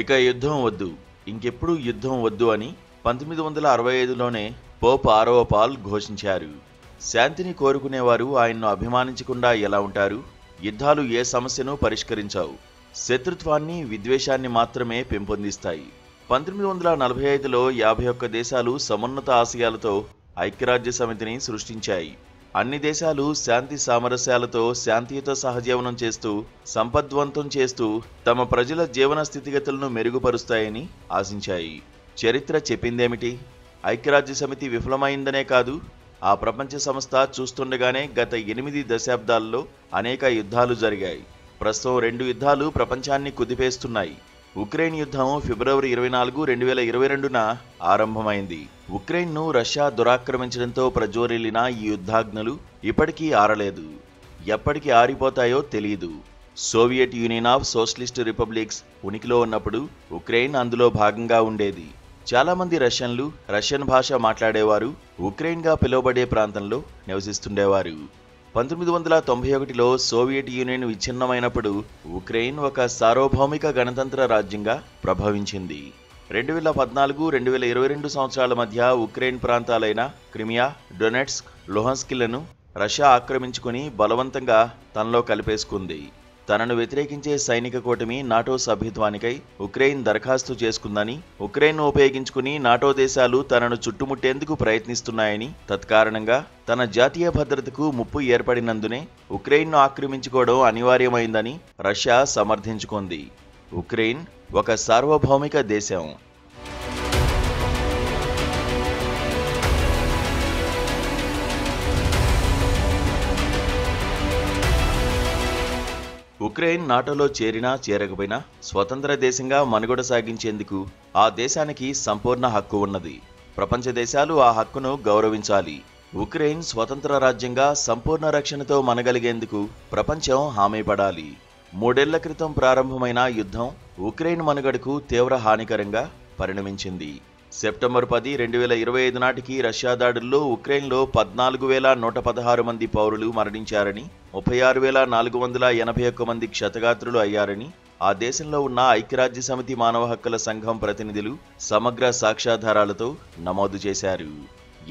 ఇక యుద్ధం వద్దు, ఇంకెప్పుడు యుద్ధం వద్దు అని 1965లోనే పోప్ 6వ పాల్ ఘోషించారు. శాంతిని కోరుకునేవారు ఆయన్ను అభిమానించకుండా ఎలా ఉంటారు? యుద్ధాలు ఏ సమస్యను పరిష్కరించావు, శత్రుత్వాన్ని, విద్వేషాన్ని మాత్రమే పెంపొందిస్తాయి. 1945లో 51 దేశాలు సమున్నత ఆశయాలతో ఐక్యరాజ్య సమితిని సృష్టించాయి. అన్ని దేశాలు శాంతి సామరస్యాలతో శాంతియుత సహజీవనం చేస్తూ, సంపద్వంతం చేస్తూ తమ ప్రజల జీవన స్థితిగతులను మెరుగుపరుస్తాయని ఆశించాయి. చరిత్ర చెప్పిందేమిటి? ఐక్యరాజ్య సమితి విఫలమైందనే కాదు, ఆ ప్రపంచ సంస్థ చూస్తుండగానే గత 8 దశాబ్దాల్లో అనేక యుద్ధాలు జరిగాయి. ప్రస్తుతం 2 యుద్ధాలు ప్రపంచాన్ని కుదిపేస్తున్నాయి. ఉక్రెయిన్ యుద్ధం ఫిబ్రవరి 24, 2022న ఆరంభమైంది. ఉక్రెయిన్ను రష్యా దురాక్రమించడంతో ప్రజ్వరిల్లిన ఈ యుద్ధాగ్నులు ఇప్పటికీ ఆరలేదు. ఎప్పటికి ఆరిపోతాయో తెలియదు. Soviet union of socialist republics ఉనికిలో ఉన్నప్పుడు ఉక్రెయిన్ అందులో భాగంగా ఉండేది. చాలామంది రష్యన్లు రష్యన్ భాష మాట్లాడేవారు ఉక్రెయిన్గా పిలువబడే ప్రాంతంలో నివసిస్తుండేవారు. 1991లో సోవియట్ యూనియన్ విచ్ఛిన్నమైనప్పుడు ఉక్రెయిన్ ఒక సార్వభౌమిక గణతంత్ర రాజ్యంగా ప్రభవించింది. 2014, 2022 సంవత్సరాల మధ్య ఉక్రెయిన్ ప్రాంతాలైన క్రిమియా, డొనెట్స్క్, లుహాన్స్క్లను రష్యా ఆక్రమించుకుని బలవంతంగా తనలో కలిపేసుకుంది. తనను వ్యతిరేకించే సైనిక కూటమి నాటో సభ్యత్వానికై ఉక్రెయిన్ దరఖాస్తు చేసుకుందని, ఉక్రెయిన్ను ఉపయోగించుకుని నాటో దేశాలు తనను చుట్టుముట్టేందుకు ప్రయత్నిస్తున్నాయని, తత్కారణంగా తన జాతీయ భద్రతకు ముప్పు ఏర్పడినందునే ఉక్రెయిన్ను ఆక్రమించుకోవడం అనివార్యమైందని రష్యా సమర్థించుకుంది. ఉక్రెయిన్ ఒక సార్వభౌమిక దేశం. ఉక్రెయిన్ నాటోలో చేరినా చేరకపోయినా స్వతంత్ర దేశంగా మనుగడ సాగించేందుకు ఆ దేశానికి సంపూర్ణ హక్కు ఉన్నది. ప్రపంచ దేశాలు ఆ హక్కును గౌరవించాలి. ఉక్రెయిన్ స్వతంత్ర రాజ్యంగా సంపూర్ణ రక్షణతో మనగలిగేందుకు ప్రపంచం హామీ పడాలి. 3 ఏళ్ల క్రితం ప్రారంభమైన యుద్ధం ఉక్రెయిన్ మనుగడకు తీవ్ర హానికరంగా పరిణమించింది. సెప్టెంబర్ 10, 2025 నాటికి రష్యా దాడుల్లో ఉక్రెయిన్లో 14,116 మంది పౌరులు మరణించారని, 36,481 మంది క్షతగాత్రులు అయ్యారని ఆ దేశంలో ఉన్న ఐక్యరాజ్య సమితి మానవ హక్కుల సంఘం ప్రతినిధులు సమగ్ర సాక్ష్యాధారాలతో నమోదు చేశారు.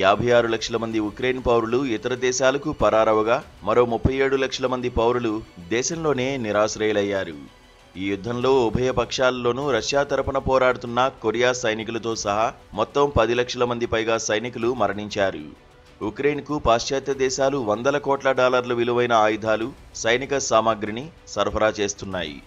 56 లక్షల మంది ఉక్రెయిన్ పౌరులు ఇతర దేశాలకు పరారవగా, మరో 37 లక్షల మంది పౌరులు దేశంలోనే నిరాశ్రయులయ్యారు. ఈ యుద్ధంలో ఉభయ పక్షాల్లోనూ రష్యా తరపున పోరాడుతున్న కొరియా సైనికులతో సహా మొత్తం 10 లక్షల మంది పైగా సైనికులు మరణించారు. ఉక్రెయిన్కు పాశ్చాత్య దేశాలు $100 కోట్ల విలువైన ఆయుధాలు, సైనిక సామాగ్రిని సరఫరా చేస్తున్నాయి.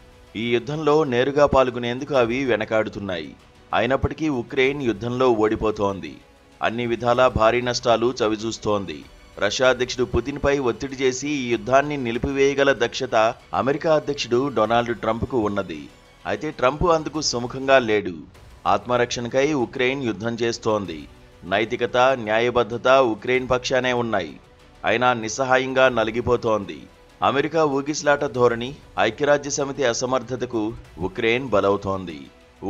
ఈ యుద్ధంలో నేరుగా పాల్గొనేందుకు అవి వెనకాడుతున్నాయి. అయినప్పటికీ ఉక్రెయిన్ యుద్ధంలో ఓడిపోతోంది. అన్ని విధాలా భారీ నష్టాలు చవిచూస్తోంది. రష్యా అధ్యక్షుడు పుతిన్పై ఒత్తిడి చేసి ఈ యుద్ధాన్ని నిలిపివేయగల దక్షత అమెరికా అధ్యక్షుడు డొనాల్డ్ ట్రంప్కు ఉన్నది. అయితే ట్రంప్ అందుకు సుముఖంగా లేడు. ఆత్మరక్షణకై ఉక్రెయిన్ యుద్ధం చేస్తోంది. నైతికత, న్యాయబద్ధత ఉక్రెయిన్ పక్షానే ఉన్నాయి. అయినా నిస్సహాయంగా నలిగిపోతోంది. అమెరికా ఊగిసలాట ధోరణి, ఐక్యరాజ్య సమితి అసమర్థతకు ఉక్రెయిన్ బలవుతోంది.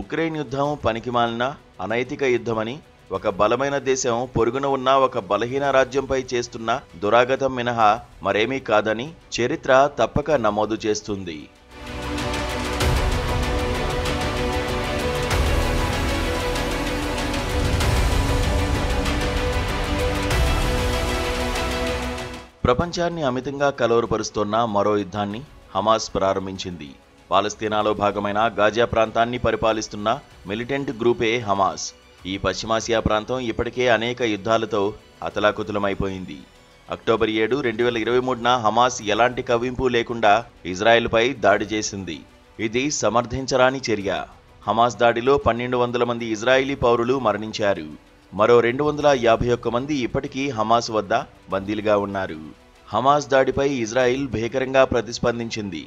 ఉక్రెయిన్ యుద్ధం పనికిమాలిన అనైతిక యుద్ధమని ఒక బలమైన దేశం పొరుగున ఉన్న ఒక బలహీన రాజ్యంపై చేస్తున్న దురాగతం మినహా మరేమీ కాదని చరిత్ర తప్పక నమోదు చేస్తుంది. ప్రపంచాన్ని అమితంగా కలవరపరుస్తోన్న మరో యుద్ధాన్ని హమాస్ ప్రారంభించింది. పాలస్తీనాలో భాగమైన గాజా ప్రాంతాన్ని పరిపాలిస్తున్న మిలిటెంట్ గ్రూపే హమాస్. ఈ పశ్చిమాసియా ప్రాంతం ఇప్పటికే అనేక యుద్ధాలతో అతలాకుతలమైపోయింది. అక్టోబర్ 7, 2023న హమాస్ ఎలాంటి కవ్వింపు లేకుండా ఇజ్రాయెల్పై దాడి చేసింది. ఇది సమర్థించరాని చర్య. హమాస్ దాడిలో 1,200 మంది ఇజ్రాయిలీ పౌరులు మరణించారు. మరో 251 మంది ఇప్పటికీ హమాస్ వద్ద బందీలుగా ఉన్నారు. హమాస్ దాడిపై ఇజ్రాయిల్ భీకరంగా ప్రతిస్పందించింది.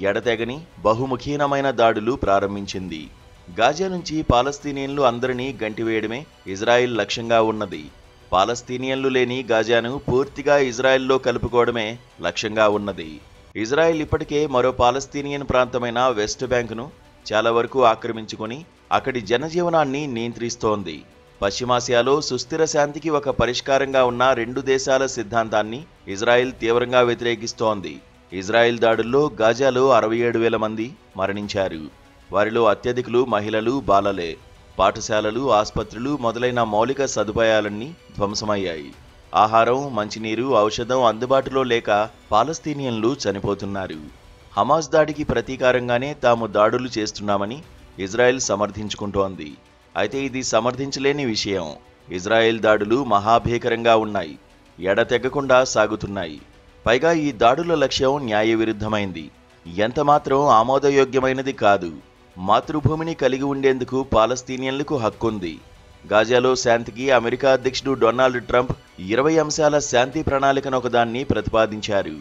ఎడతెగని బహుముఖీనమైన దాడులు ప్రారంభించింది. గాజా నుంచి పాలస్తీనియన్లు అందరినీ గంటివేయడమే ఇజ్రాయిల్ లక్ష్యంగా ఉన్నది. పాలస్తీనియన్లు లేని గాజాను పూర్తిగా ఇజ్రాయిల్లో కలుపుకోవడమే లక్ష్యంగా ఉన్నది. ఇజ్రాయిల్ ఇప్పటికే మరో పాలస్తీనియన్ ప్రాంతమైన వెస్ట్ బ్యాంకును చాలా వరకు ఆక్రమించుకొని అక్కడి జనజీవనాన్ని నియంత్రిస్తోంది. పశ్చిమాసియాలో సుస్థిర శాంతికి ఒక పరిష్కారంగా ఉన్న 2 దేశాల సిద్ధాంతాన్ని ఇజ్రాయిల్ తీవ్రంగా వ్యతిరేకిస్తోంది. ఇజ్రాయిల్ దాడుల్లో గాజాలో 67,000 మంది మరణించారు. వారిలో అత్యధికులు మహిళలు, బాలలే. పాఠశాలలు, ఆస్పత్రులు మొదలైన మౌలిక సదుపాయాలన్నీ ధ్వంసమయ్యాయి. ఆహారం, మంచినీరు, ఔషధం అందుబాటులో లేక పాలస్తీనియన్లు చనిపోతున్నారు. హమాస్ దాడికి ప్రతీకారంగానే తాము దాడులు చేస్తున్నామని ఇజ్రాయెల్ సమర్థించుకుంటోంది. అయితే ఇది సమర్థించలేని విషయం. ఇజ్రాయెల్ దాడులు మహాభీకరంగా ఉన్నాయి, ఎడతెగకుండా సాగుతున్నాయి. పైగా ఈ దాడుల లక్ష్యం న్యాయవిరుద్ధమైంది, ఎంతమాత్రం ఆమోదయోగ్యమైనది కాదు. మాతృభూమిని కలిగి ఉండేందుకు పాలస్తీనియన్లకు హక్కుంది. గాజాలో శాంతికి అమెరికా అధ్యక్షుడు డొనాల్డ్ ట్రంప్ 20 అంశాల శాంతి ప్రణాళికను ఒకదాన్ని ప్రతిపాదించారు.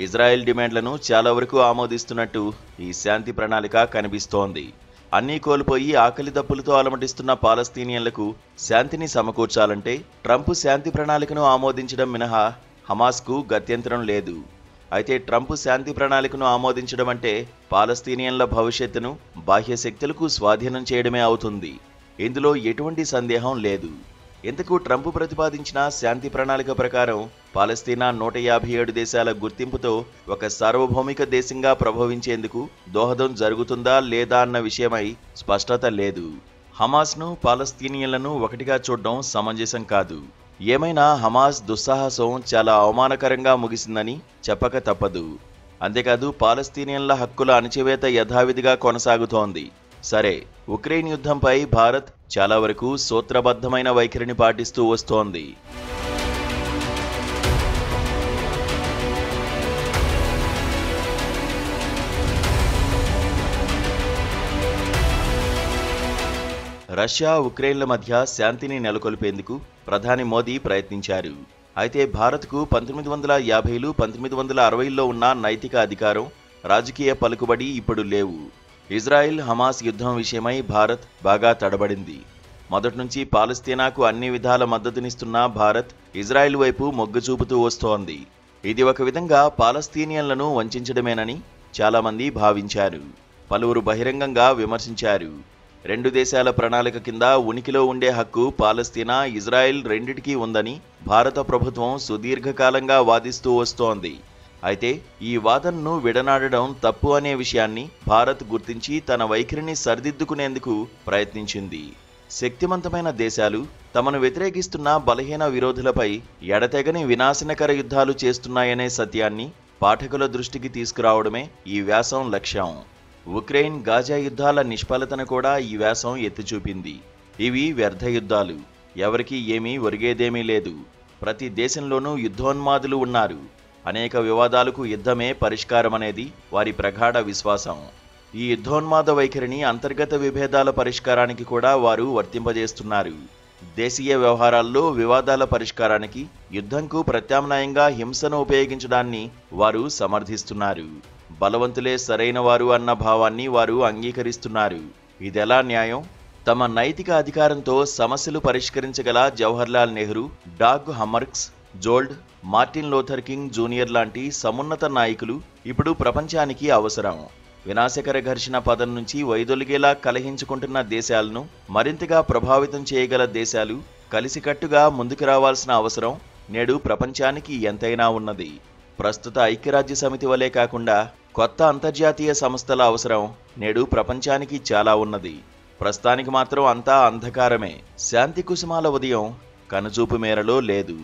ఇజ్రాయెల్ డిమాండ్లను చాలా వరకు ఆమోదిస్తున్నట్టు ఈ శాంతి ప్రణాళిక కనిపిస్తోంది. అన్నీ కోల్పోయి ఆకలి దప్పులతో అలమటిస్తున్న పాలస్తీనియన్లకు శాంతిని సమకూర్చాలంటే ట్రంప్ శాంతి ప్రణాళికను ఆమోదించడం మినహా హమాస్కు గత్యంతరం లేదు. అయితే ట్రంప్ శాంతి ప్రణాళికను ఆమోదించడం అంటే పాలస్తీనియన్ల భవిష్యత్తును బాహ్య శక్తులకు స్వాధీనం చేయడమే అవుతుంది. ఇందులో ఎటువంటి సందేహం లేదు. ఇంతకు ట్రంప్ ప్రతిపాదించిన శాంతి ప్రణాళిక ప్రకారం పాలస్తీనా 157 దేశాల గుర్తింపుతో ఒక సార్వభౌమిక దేశంగా ప్రభవించేందుకు దోహదం జరుగుతుందా లేదా అన్న విషయమై స్పష్టత లేదు. హమాస్ను, పాలస్తీనియన్లను ఒకటిగా చూడడం సమంజసం కాదు. ఏమైనా హమాస్ దుస్సాహసం చాలా అవమానకరంగా ముగిసిందని చెప్పక తప్పదు. అంతేకాదు పాలస్తీనియన్ల హక్కుల అణచివేత యథావిధిగా కొనసాగుతోంది. సరే, ఉక్రెయిన్ యుద్ధంపై భారత్ చాలా వరకు సూత్రబద్ధమైన వైఖరిని పాటిస్తూ వస్తోంది. రష్యా, ఉక్రెయిన్ల మధ్య శాంతిని నెలకొల్పేందుకు ప్రధాని మోదీ ప్రయత్నించారు. అయితే భారత్కు 1950లు, 1960ల్లో ఉన్న నైతిక అధికారం, రాజకీయ పలుకుబడి ఇప్పుడు లేవు. ఇజ్రాయెల్, హమాస్ యుద్ధం విషయమై భారత్ బాగా తడబడింది. మొదటి నుంచి పాలస్తీనాకు అన్ని విధాల మద్దతునిస్తున్న భారత్ ఇజ్రాయెల్ వైపు మొగ్గు చూపుతూ వస్తోంది. ఇది ఒక విధంగా పాలస్తీనియన్లను వంచడమేనని చాలామంది భావించారు. పలువురు బహిరంగంగా విమర్శించారు. 2 దేశాల ప్రణాళిక కింద ఉనికిలో ఉండే హక్కు పాలస్తీనా, ఇజ్రాయెల్ రెండిటికీ ఉందని భారత ప్రభుత్వం సుదీర్ఘకాలంగా వాదిస్తూ వస్తోంది. అయితే ఈ వాదనను విడనాడడం తప్పు అనే విషయాన్ని భారత్ గుర్తించి తన వైఖరిని సరిదిద్దుకునేందుకు ప్రయత్నించింది. శక్తివంతమైన దేశాలు తమను వ్యతిరేకిస్తున్న బలహీన విరోధులపై ఎడతెగని వినాశనకర యుద్ధాలు చేస్తున్నాయనే సత్యాన్ని పాఠకుల దృష్టికి తీసుకురావడమే ఈ వ్యాసం లక్ష్యం. ఉక్రెయిన్, గాజా యుద్ధాల నిష్ఫలతను కూడా ఈ వ్యాసం ఎత్తిచూపింది. ఇవి వ్యర్థ యుద్ధాలు, ఎవరికీ ఏమీ ఒరిగేదేమీ లేదు. ప్రతి దేశంలోనూ యుద్ధోన్మాదులు ఉన్నారు. అనేక వివాదాలకు యుద్ధమే పరిష్కారమనేది వారి ప్రగాఢ విశ్వాసం. ఈ యుద్ధోన్మాద వైఖరిని అంతర్గత విభేదాల పరిష్కారానికి కూడా వారు వర్తింపజేస్తున్నారు. దేశీయ వ్యవహారాల్లో వివాదాల పరిష్కారానికి యుద్ధంకు ప్రత్యామ్నాయంగా హింసను ఉపయోగించడాన్ని వారు సమర్థిస్తున్నారు. బలవంతులే సరైన వారు అన్న భావాన్ని వారు అంగీకరిస్తున్నారు. ఇదెలా న్యాయం? తమ నైతిక అధికారంతో సమస్యలు పరిష్కరించగల Jawaharlal Nehru, Dag Hammarskjold, Martin Luther King Junior లాంటి సమున్నత నాయకులు ఇప్పుడు ప్రపంచానికి అవసరం. వినాశకర ఘర్షణ పదం నుంచి వైదొలిగేలా కలహించుకుంటున్న దేశాలను మరింతగా ప్రభావితం చేయగల దేశాలు కలిసికట్టుగా ముందుకు రావాల్సిన అవసరం నేడు ప్రపంచానికి ఎంతైనా ఉన్నది. ప్రస్తుత ఐక్యరాజ్య సమితి వలె కాకుండా కొత్త అంతర్జాతీయ సంస్థల అవసరం నేడు ప్రపంచానికి చాలా ఉన్నది. ప్రస్తుతానికి మాత్రం అంతా అంధకారమే. శాంతి కుసుమాల ఉదయం కనుచూపు మేరలో లేదు.